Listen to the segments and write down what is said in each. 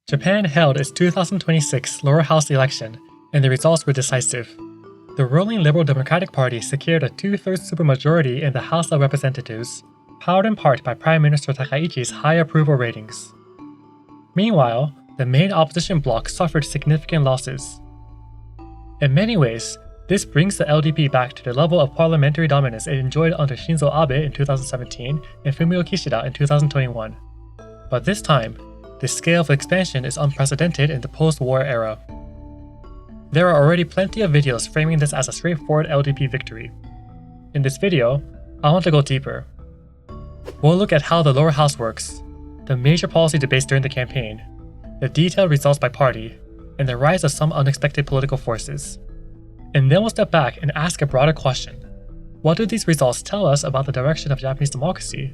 Japan held its 2026 lower house election, and the results were decisive. The ruling Liberal Democratic Party secured a two-thirds supermajority in the House of Representatives, powered in part by Prime Minister Takaichi's high approval ratings. Meanwhile, the main opposition bloc suffered significant losses. In many ways, this brings the LDP back to the level of parliamentary dominance it enjoyed under Shinzo Abe in 2017 and Fumio Kishida in 2021. But this time, the scale of expansion is unprecedented in the post-war era. There are already plenty of videos framing this as a straightforward LDP victory. In this video, I want to go deeper. We'll look at how the lower house works, the major policy debates during the campaign, the detailed results by party, and the rise of some unexpected political forces. And then we'll step back and ask a broader question. What do these results tell us about the direction of Japanese democracy?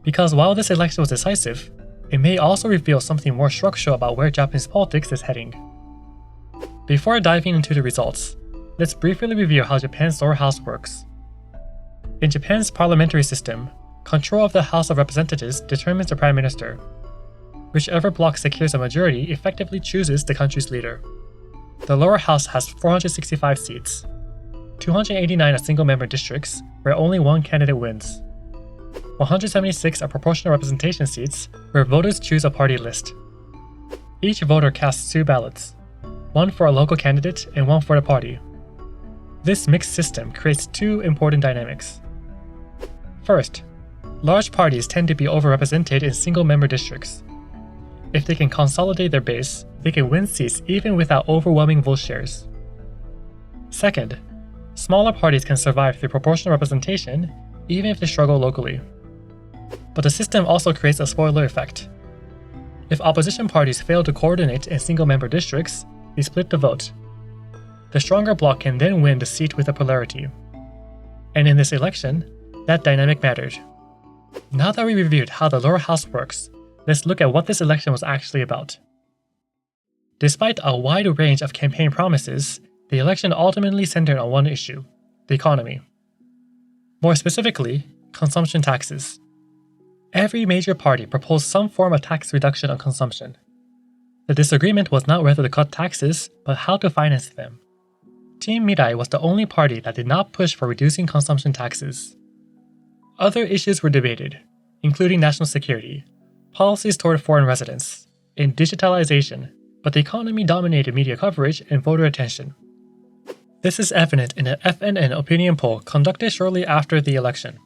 Because while this election was decisive, it may also reveal something more structural about where Japanese politics is heading. Before diving into the results, let's briefly review how Japan's lower house works. In Japan's parliamentary system, control of the House of Representatives determines the Prime Minister. Whichever bloc secures a majority effectively chooses the country's leader. The lower house has 465 seats, 289 are single-member districts where only one candidate wins. 176 are proportional representation seats where voters choose a party list. Each voter casts 2 ballots, one for a local candidate and one for the party. This mixed system creates 2 important dynamics. First, large parties tend to be overrepresented in single-member districts. If they can consolidate their base, they can win seats even without overwhelming vote shares. Second, smaller parties can survive through proportional representation even if they struggle locally. But the system also creates a spoiler effect. If opposition parties fail to coordinate in single-member districts, they split the vote. The stronger bloc can then win the seat with a polarity. And in this election, that dynamic mattered. Now that we reviewed how the lower house works, let's look at what this election was actually about. Despite a wide range of campaign promises, the election ultimately centered on one issue: the economy. More specifically, consumption taxes. Every major party proposed some form of tax reduction on consumption. The disagreement was not whether to cut taxes, but how to finance them. Team Mirai was the only party that did not push for reducing consumption taxes. Other issues were debated, including national security, policies toward foreign residents, and digitalization, but the economy dominated media coverage and voter attention. This is evident in an FNN opinion poll conducted shortly after the election.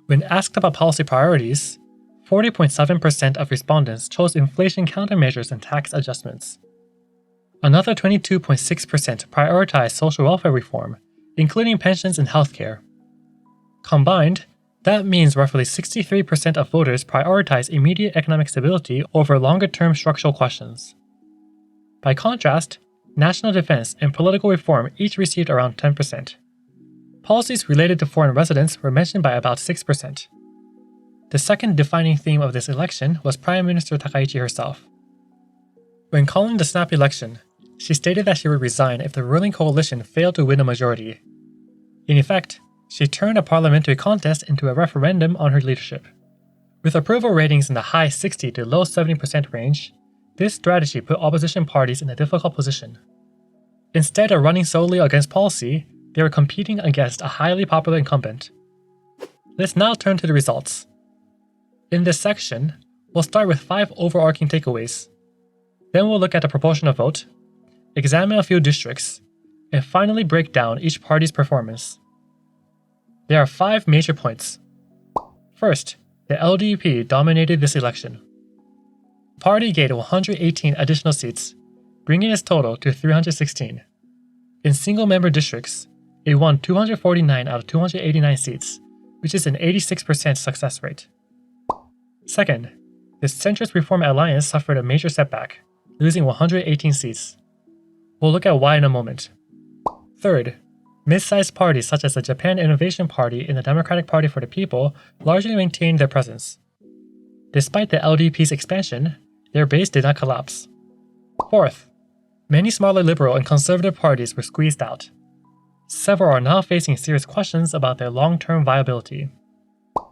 When asked about policy priorities, 40.7% of respondents chose inflation countermeasures and tax adjustments. Another 22.6% prioritized social welfare reform, including pensions and healthcare. Combined, that means roughly 63% of voters prioritize immediate economic stability over longer-term structural questions. By contrast, national defense and political reform each received around 10%. Policies related to foreign residents were mentioned by about 6%. The second defining theme of this election was Prime Minister Takaichi herself. When calling the snap election, she stated that she would resign if the ruling coalition failed to win a majority. In effect, she turned a parliamentary contest into a referendum on her leadership. With approval ratings in the high 60 to low 70% range, this strategy put opposition parties in a difficult position. Instead of running solely against policy, they were competing against a highly popular incumbent. Let's now turn to the results. In this section, we'll start with 5 overarching takeaways. Then we'll look at the proportional vote, examine a few districts, and finally break down each party's performance. There are 5 major points. First, the LDP dominated this election. The party gained 118 additional seats, bringing its total to 316. In single-member districts, it won 249 out of 289 seats, which is an 86% success rate. Second, the Centrist Reform Alliance suffered a major setback, losing 118 seats. We'll look at why in a moment. Third, mid-sized parties such as the Japan Innovation Party and the Democratic Party for the People largely maintained their presence. Despite the LDP's expansion, their base did not collapse. Fourth, many smaller liberal and conservative parties were squeezed out. Several are now facing serious questions about their long-term viability.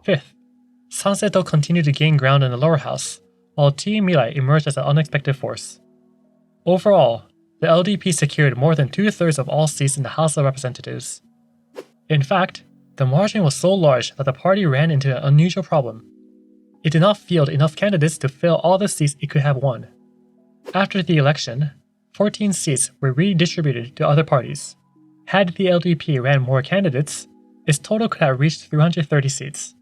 Fifth, Sanseito continued to gain ground in the lower house, while Team Mirai emerged as an unexpected force. Overall, the LDP secured more than 2/3 of all seats in the House of Representatives. In fact, the margin was so large that the party ran into an unusual problem. It did not field enough candidates to fill all the seats it could have won. After the election, 14 seats were redistributed to other parties. Had the LDP ran more candidates, its total could have reached 330 seats.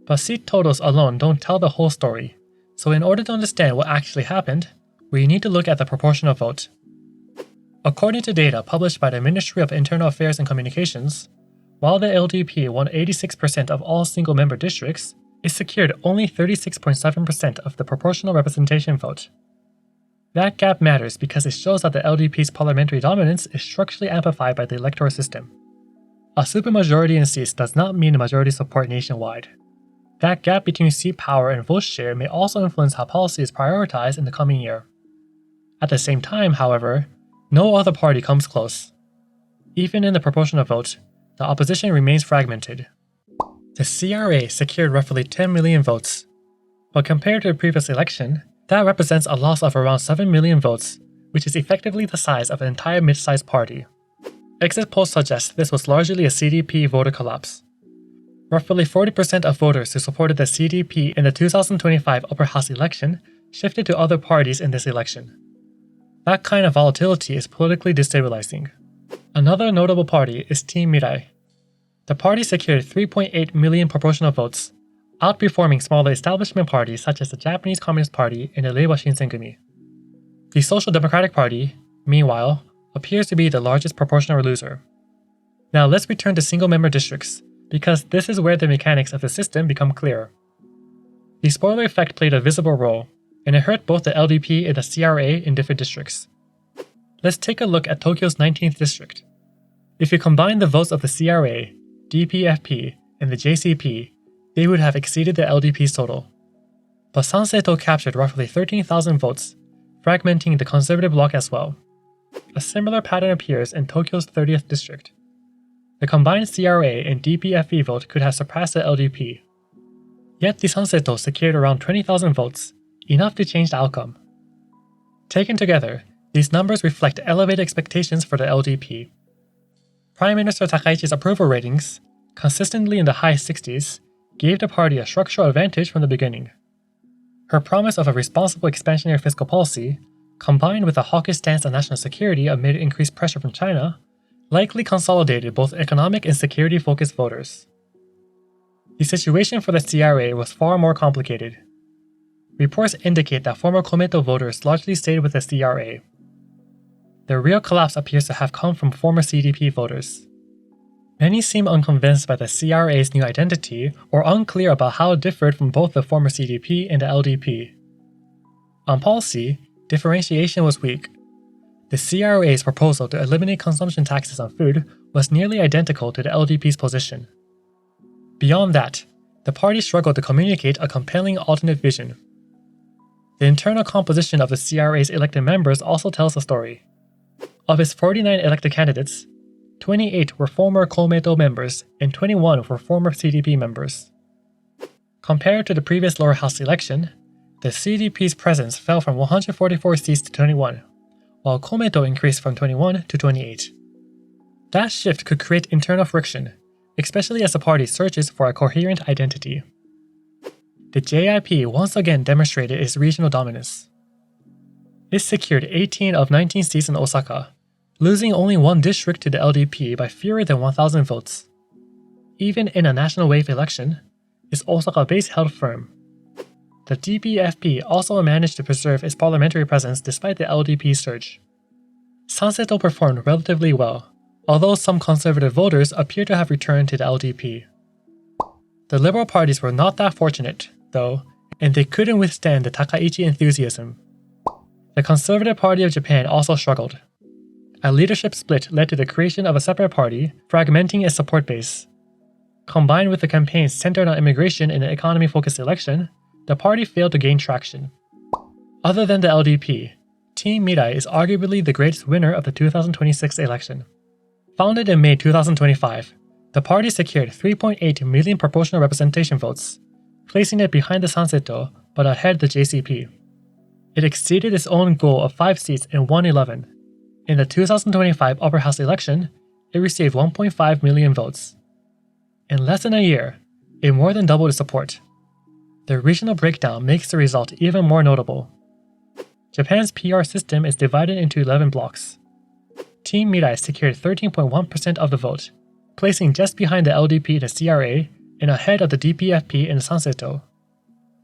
But seat totals alone don't tell the whole story, so in order to understand what actually happened, we need to look at the proportional vote. According to data published by the Ministry of Internal Affairs and Communications, while the LDP won 86% of all single-member districts, it secured only 36.7% of the proportional representation vote. That gap matters because it shows that the LDP's parliamentary dominance is structurally amplified by the electoral system. A supermajority in seats does not mean majority support nationwide. That gap between seat power and vote share may also influence how policy is prioritized in the coming year. At the same time, however, no other party comes close. Even in the proportional vote, the opposition remains fragmented. The CRA secured roughly 10 million votes, but compared to the previous election, that represents a loss of around 7 million votes, which is effectively the size of an entire mid-sized party. Exit polls suggest this was largely a CDP voter collapse. Roughly 40% of voters who supported the CDP in the 2025 upper house election shifted to other parties in this election. That kind of volatility is politically destabilizing. Another notable party is Team Mirai. The party secured 3.8 million proportional votes, outperforming smaller establishment parties such as the Japanese Communist Party and the Reiwa Shinsengumi. The Social Democratic Party, meanwhile, appears to be the largest proportional loser. Now let's return to single-member districts, because this is where the mechanics of the system become clear. The spoiler effect played a visible role, and it hurt both the LDP and the CRA in different districts. Let's take a look at Tokyo's 19th district. If you combine the votes of the CRA, DPFP, and the JCP, they would have exceeded the LDP's total. But Sanseito captured roughly 13,000 votes, fragmenting the conservative bloc as well. A similar pattern appears in Tokyo's 30th district. The combined CRA and DPFP vote could have surpassed the LDP. Yet the Sanseito secured around 20,000 votes, enough to change the outcome. Taken together, these numbers reflect elevated expectations for the LDP. Prime Minister Takaichi's approval ratings, consistently in the high 60s, gave the party a structural advantage from the beginning. Her promise of a responsible expansionary fiscal policy, combined with a hawkish stance on national security amid increased pressure from China, likely consolidated both economic and security-focused voters. The situation for the CRA was far more complicated. Reports indicate that former Komeito voters largely stayed with the CRA. The real collapse appears to have come from former CDP voters. Many seem unconvinced by the CRA's new identity or unclear about how it differed from both the former CDP and the LDP. On policy, differentiation was weak. The CRA's proposal to eliminate consumption taxes on food was nearly identical to the LDP's position. Beyond that, the party struggled to communicate a compelling alternate vision. The internal composition of the CRA's elected members also tells a story. Of its 49 elected candidates, 28 were former Komeito members and 21 were former CDP members. Compared to the previous lower house election, the CDP's presence fell from 144 seats to 21, while Komeito increased from 21 to 28. That shift could create internal friction, especially as the party searches for a coherent identity. The JIP once again demonstrated its regional dominance. It secured 18 of 19 seats in Osaka, losing only one district to the LDP by fewer than 1,000 votes. Even in a national wave election, its Osaka base held firm. The DPFP also managed to preserve its parliamentary presence despite the LDP's surge. Sanseito performed relatively well, although some conservative voters appear to have returned to the LDP. The liberal parties were not that fortunate, though, and they couldn't withstand the Takaichi enthusiasm. The Conservative Party of Japan also struggled. A leadership split led to the creation of a separate party, fragmenting its support base. Combined with the campaigns centered on immigration in an economy-focused election, the party failed to gain traction. Other than the LDP, Team Midi is arguably the greatest winner of the 2026 election. Founded in May 2025, the party secured 3.8 million proportional representation votes, placing it behind the Sanseito, but ahead the JCP. It exceeded its own goal of 5 seats and won 11. In the 2025 upper house election, it received 1.5 million votes. In less than a year, it more than doubled its support. The regional breakdown makes the result even more notable. Japan's PR system is divided into 11 blocks. Team Mirai secured 13.1% of the vote, placing just behind the LDP and the CRA and ahead of the DPFP and Sanseito.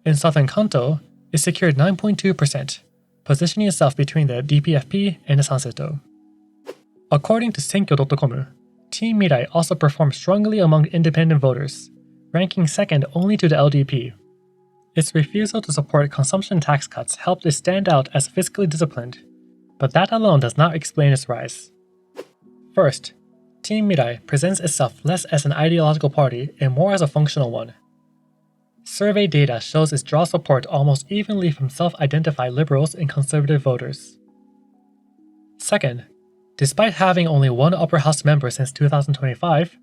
In Southern Kanto, it secured 9.2%, positioning itself between the DPFP and the Sanseito. According to Senkyo.com, Team Mirai also performed strongly among independent voters, ranking second only to the LDP. Its refusal to support consumption tax cuts helped it stand out as fiscally disciplined, but that alone does not explain its rise. First, Team Mirai presents itself less as an ideological party and more as a functional one. Survey data shows it draws support almost evenly from self-identified liberals and conservative voters. Second, despite having only one upper house member since 2025,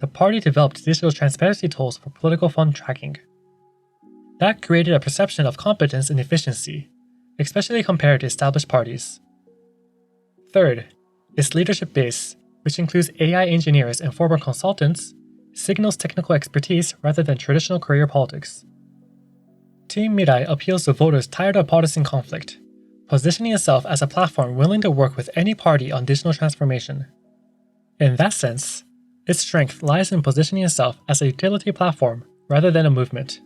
the party developed digital transparency tools for political fund tracking. That created a perception of competence and efficiency, especially compared to established parties. Third, its leadership base, which includes AI engineers and former consultants, signals technical expertise rather than traditional career politics. Team Mirai appeals to voters tired of partisan conflict, positioning itself as a platform willing to work with any party on digital transformation. In that sense, its strength lies in positioning itself as a utility platform rather than a movement.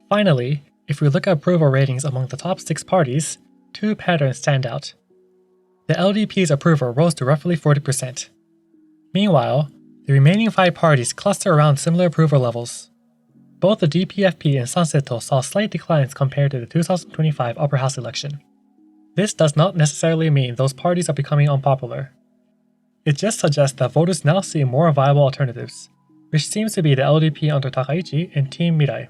Finally, if we look at approval ratings among the top 6 parties, 2 patterns stand out. The LDP's approval rose to roughly 40%. Meanwhile, the remaining 5 parties cluster around similar approval levels. Both the DPFP and Sanseito saw slight declines compared to the 2025 upper house election. This does not necessarily mean those parties are becoming unpopular. It just suggests that voters now see more viable alternatives, which seems to be the LDP under Takaichi and Team Mirai.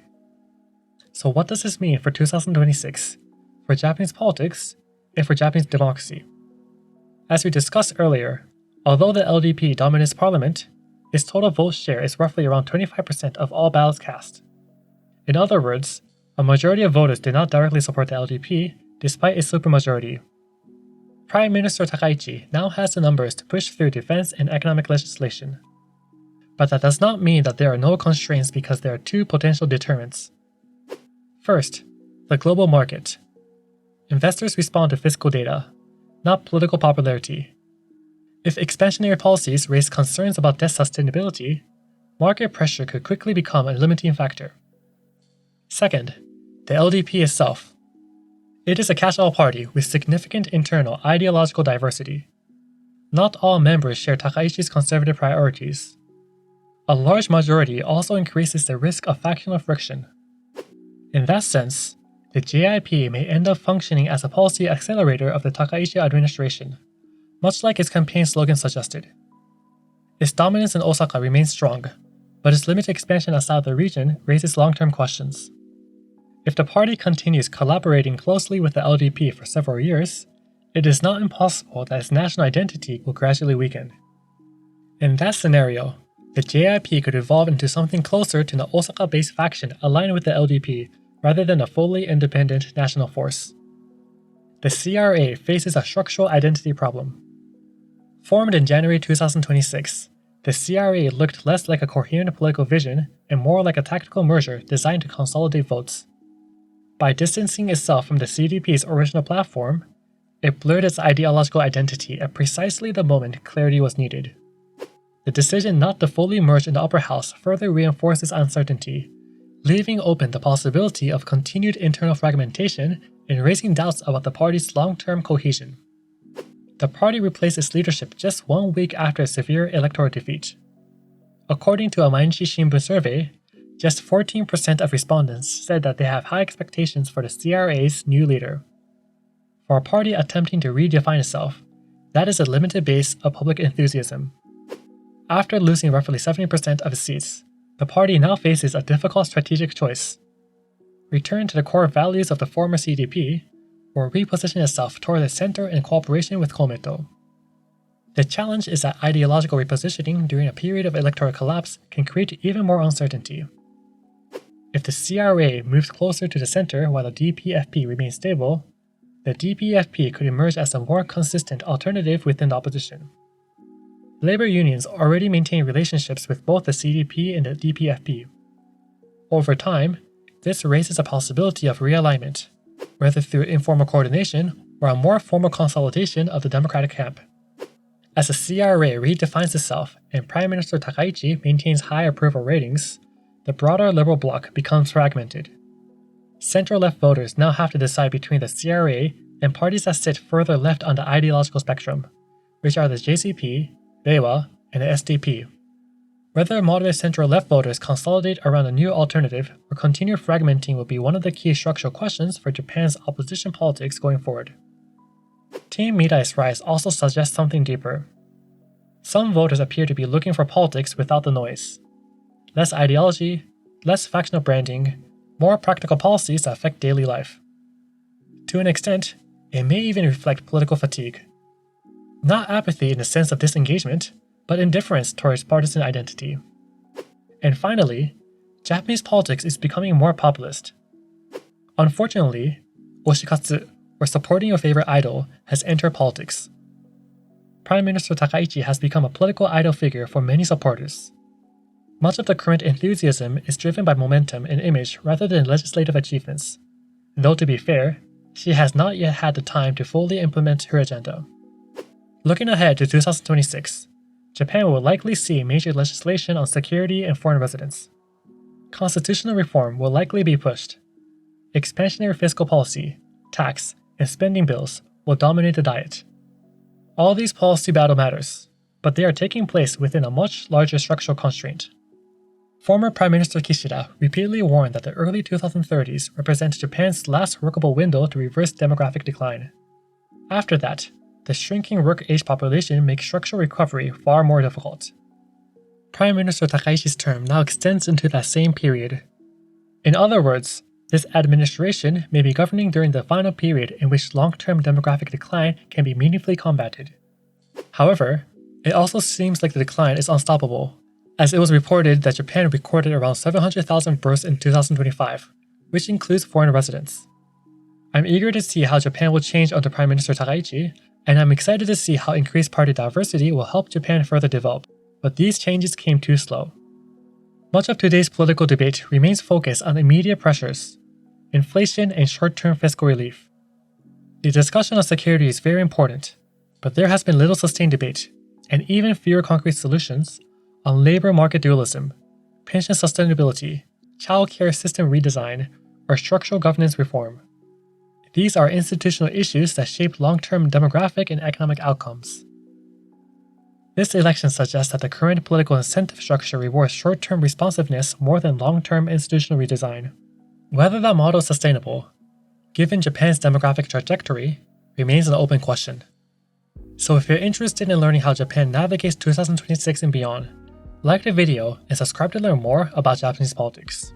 So what does this mean for 2026, for Japanese politics, and for Japanese democracy? As we discussed earlier, although the LDP dominates parliament, its total vote share is roughly around 25% of all ballots cast. In other words, a majority of voters did not directly support the LDP despite its supermajority. Prime Minister Takaichi now has the numbers to push through defense and economic legislation. But that does not mean that there are no constraints because there are 2 potential deterrents. First, the global market. Investors respond to fiscal data, not political popularity. If expansionary policies raise concerns about debt sustainability, market pressure could quickly become a limiting factor. Second, the LDP itself. It is a catch-all party with significant internal ideological diversity. Not all members share Takaichi's conservative priorities. A large majority also increases the risk of factional friction. In that sense, the JIP may end up functioning as a policy accelerator of the Takaichi administration, much like its campaign slogan suggested. Its dominance in Osaka remains strong, but its limited expansion outside the region raises long-term questions. If the party continues collaborating closely with the LDP for several years, it is not impossible that its national identity will gradually weaken. In that scenario, the JIP could evolve into something closer to an Osaka-based faction aligned with the LDP rather than a fully independent national force. The CRA faces a structural identity problem. Formed in January 2026, the CRA looked less like a coherent political vision and more like a tactical merger designed to consolidate votes. By distancing itself from the CDP's original platform, it blurred its ideological identity at precisely the moment clarity was needed. The decision not to fully merge in the upper house further reinforces uncertainty, leaving open the possibility of continued internal fragmentation and raising doubts about the party's long-term cohesion. The party replaced its leadership just 1 week after a severe electoral defeat. According to a Mainichi Shimbun survey, just 14% of respondents said that they have high expectations for the CRA's new leader. For a party attempting to redefine itself, that is a limited base of public enthusiasm. After losing roughly 70% of its seats, the party now faces a difficult strategic choice: return to the core values of the former CDP, or reposition itself toward the center in cooperation with Komeito. The challenge is that ideological repositioning during a period of electoral collapse can create even more uncertainty. If the CRA moves closer to the center while the DPFP remains stable, the DPFP could emerge as a more consistent alternative within the opposition. Labor unions already maintain relationships with both the CDP and the DPFP. Over time, this raises a possibility of realignment, whether through informal coordination or a more formal consolidation of the Democratic camp. As the CRA redefines itself and Prime Minister Takaichi maintains high approval ratings, the broader liberal bloc becomes fragmented. Center-left voters now have to decide between the CRA and parties that sit further left on the ideological spectrum, which are the JCP, Reiwa, and the SDP. Whether moderate center-left voters consolidate around a new alternative or continue fragmenting will be one of the key structural questions for Japan's opposition politics going forward. Team Mirai's rise also suggests something deeper. Some voters appear to be looking for politics without the noise. Less ideology, less factional branding, more practical policies that affect daily life. To an extent, it may even reflect political fatigue. Not apathy in the sense of disengagement, but indifference towards partisan identity. And finally, Japanese politics is becoming more populist. Unfortunately, oshikatsu, or supporting your favorite idol, has entered politics. Prime Minister Takaichi has become a political idol figure for many supporters. Much of the current enthusiasm is driven by momentum and image rather than legislative achievements. Though to be fair, she has not yet had the time to fully implement her agenda. Looking ahead to 2026, Japan will likely see major legislation on security and foreign residents. Constitutional reform will likely be pushed. Expansionary fiscal policy, tax, and spending bills will dominate the diet. All these policy battle matters, but they are taking place within a much larger structural constraint. Former Prime Minister Kishida repeatedly warned that the early 2030s represent Japan's last workable window to reverse demographic decline. After that, the shrinking work-age population makes structural recovery far more difficult. Prime Minister Takaichi's term now extends into that same period. In other words, this administration may be governing during the final period in which long-term demographic decline can be meaningfully combated. However, it also seems like the decline is unstoppable, as it was reported that Japan recorded around 700,000 births in 2025, which includes foreign residents. I'm eager to see how Japan will change under Prime Minister Takaichi, and I'm excited to see how increased party diversity will help Japan further develop, but these changes came too slow. Much of today's political debate remains focused on immediate pressures, inflation and short-term fiscal relief. The discussion on security is very important, but there has been little sustained debate, and even fewer concrete solutions, on labor market dualism, pension sustainability, child care system redesign, or structural governance reform. These are institutional issues that shape long-term demographic and economic outcomes. This election suggests that the current political incentive structure rewards short-term responsiveness more than long-term institutional redesign. Whether that model is sustainable, given Japan's demographic trajectory, remains an open question. So if you're interested in learning how Japan navigates 2026 and beyond, like the video and subscribe to learn more about Japanese politics.